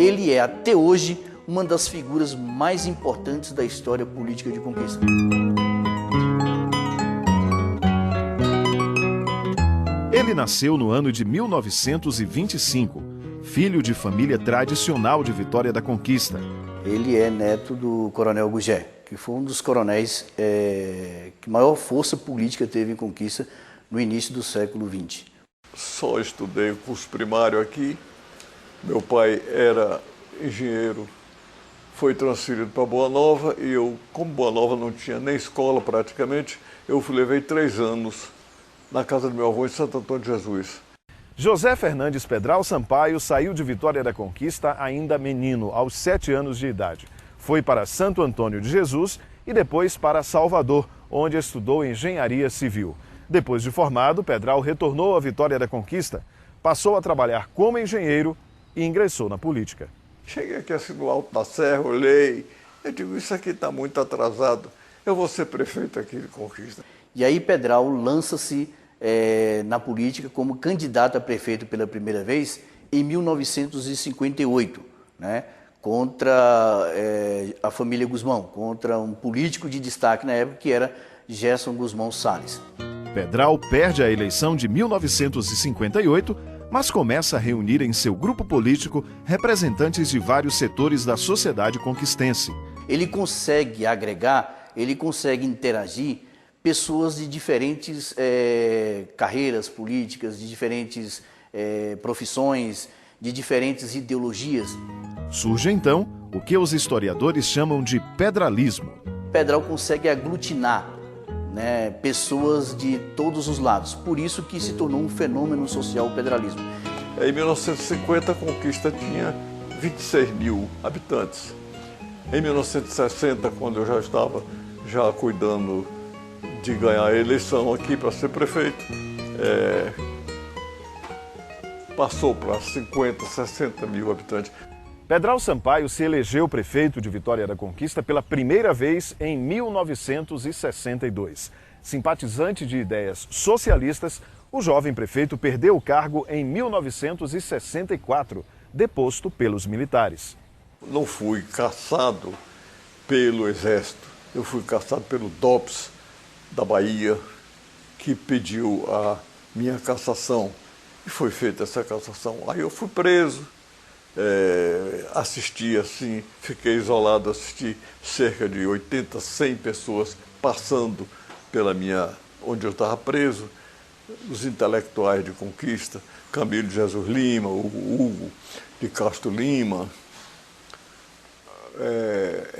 Ele é, até hoje, uma das figuras mais importantes da história política de Conquista. Ele nasceu no ano de 1925, filho de família tradicional de Vitória da Conquista. Ele é neto do Coronel Gugé, que foi um dos coronéis que maior força política teve em Conquista no início do século XX. Só estudei o curso primário aqui. Meu pai era engenheiro, foi transferido para Boa Nova e eu, como Boa Nova não tinha nem escola praticamente, eu levei 3 anos na casa do meu avô em Santo Antônio de Jesus. José Fernandes Pedral Sampaio saiu de Vitória da Conquista ainda menino, aos 7 anos de idade. Foi para Santo Antônio de Jesus e depois para Salvador, onde estudou engenharia civil. Depois de formado, Pedral retornou à Vitória da Conquista, passou a trabalhar como engenheiro e ingressou na política. Cheguei aqui assim no alto da serra, olhei, eu digo, isso aqui está muito atrasado, eu vou ser prefeito aqui de Conquista. E aí Pedral lança-se na política como candidato a prefeito pela primeira vez em 1958, né? Contra a família Guzmão, contra um político de destaque na época que era Gerson Guzmão Salles. Pedral perde a eleição de 1958, mas começa a reunir em seu grupo político representantes de vários setores da sociedade conquistense. Ele consegue agregar, ele consegue interagir pessoas de diferentes carreiras políticas, de diferentes profissões, de diferentes ideologias. Surge então o que os historiadores chamam de pedralismo. Pedral consegue aglutinar, né, pessoas de todos os lados, por isso que se tornou um fenômeno social o pedralismo. Em 1950 a Conquista tinha 26 mil habitantes. Em 1960, quando eu já estava cuidando de ganhar a eleição aqui para ser prefeito, passou para 50, 60 mil habitantes. Pedral Sampaio se elegeu prefeito de Vitória da Conquista pela primeira vez em 1962. Simpatizante de ideias socialistas, o jovem prefeito perdeu o cargo em 1964, deposto pelos militares. Não fui caçado pelo Exército, eu fui caçado pelo DOPS da Bahia, que pediu a minha cassação. E foi feita essa cassação. Aí eu fui preso. Assisti assim, fiquei isolado, assisti cerca de 80, 100 pessoas passando pela onde eu estava preso, os intelectuais de Conquista, Camilo de Jesus Lima, o Hugo de Castro Lima,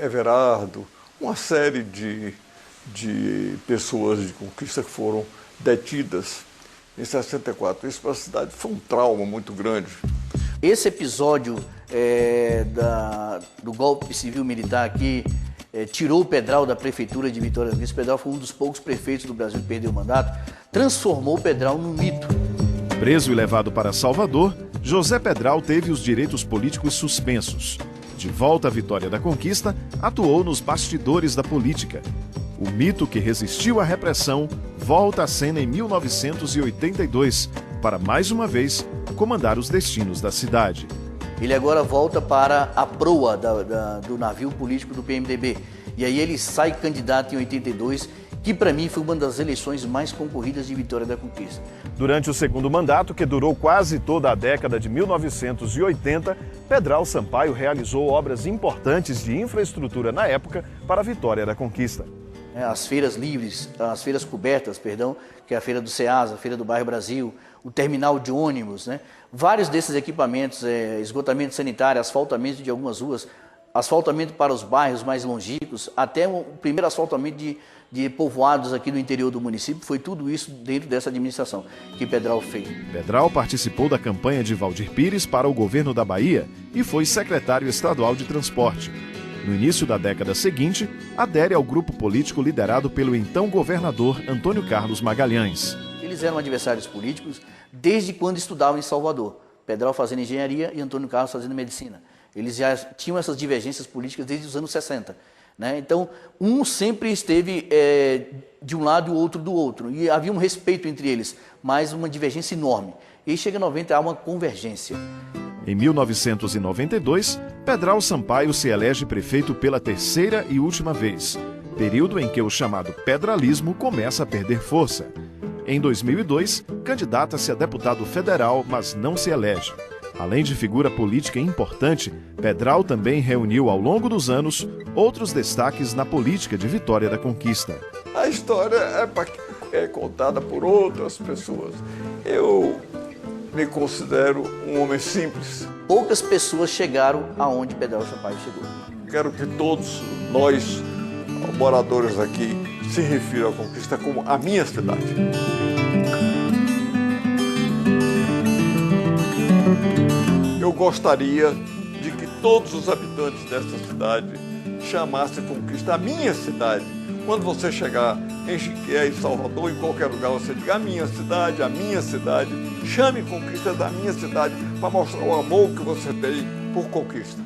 Everardo, uma série de pessoas de Conquista que foram detidas em 64. Isso para a cidade foi um trauma muito grande. Esse episódio do golpe civil-militar que tirou o Pedral da prefeitura de Vitória da Conquista, Pedral foi um dos poucos prefeitos do Brasil que perdeu o mandato, transformou o Pedral num mito. Preso e levado para Salvador, José Pedral teve os direitos políticos suspensos. De volta à Vitória da Conquista, atuou nos bastidores da política. O mito que resistiu à repressão volta à cena em 1982, para mais uma vez comandar os destinos da cidade. Ele agora volta para a proa do navio político do PMDB. E aí ele sai candidato em 82, que para mim foi uma das eleições mais concorridas de Vitória da Conquista. Durante o segundo mandato, que durou quase toda a década de 1980, Pedral Sampaio realizou obras importantes de infraestrutura na época para a Vitória da Conquista. As feiras livres, as feiras cobertas, perdão, que é a Feira do Ceasa, a Feira do Bairro Brasil, o terminal de ônibus, né? Vários desses equipamentos, esgotamento sanitário, asfaltamento de algumas ruas, asfaltamento para os bairros mais longínquos, até o primeiro asfaltamento de povoados aqui no interior do município, foi tudo isso dentro dessa administração que Pedral fez. Pedral participou da campanha de Valdir Pires para o governo da Bahia e foi secretário estadual de transporte. No início da década seguinte, adere ao grupo político liderado pelo então governador Antônio Carlos Magalhães. Eles eram adversários políticos desde quando estudavam em Salvador. Pedral fazendo engenharia e Antônio Carlos fazendo medicina. Eles já tinham essas divergências políticas desde os anos 60. Né? Então, um sempre esteve de um lado e o outro do outro. E havia um respeito entre eles, mas uma divergência enorme. E chega em 90, há uma convergência. Em 1992, Pedral Sampaio se elege prefeito pela terceira e última vez, período em que o chamado pedralismo começa a perder força. Em 2002, candidata-se a deputado federal, mas não se elege. Além de figura política importante, Pedral também reuniu ao longo dos anos outros destaques na política de Vitória da Conquista. A história é contada por outras pessoas. Eu me considero um homem simples. Poucas pessoas chegaram aonde Pedral Sampaio chegou. Quero que todos nós, moradores aqui, se refiram à Conquista como a minha cidade. Eu gostaria de que todos os habitantes desta cidade chamassem Conquista a minha cidade. Quando você chegar em Jiquié, em Salvador, em qualquer lugar, você diga a minha cidade, chame Conquista da minha cidade para mostrar o amor que você tem por Conquista.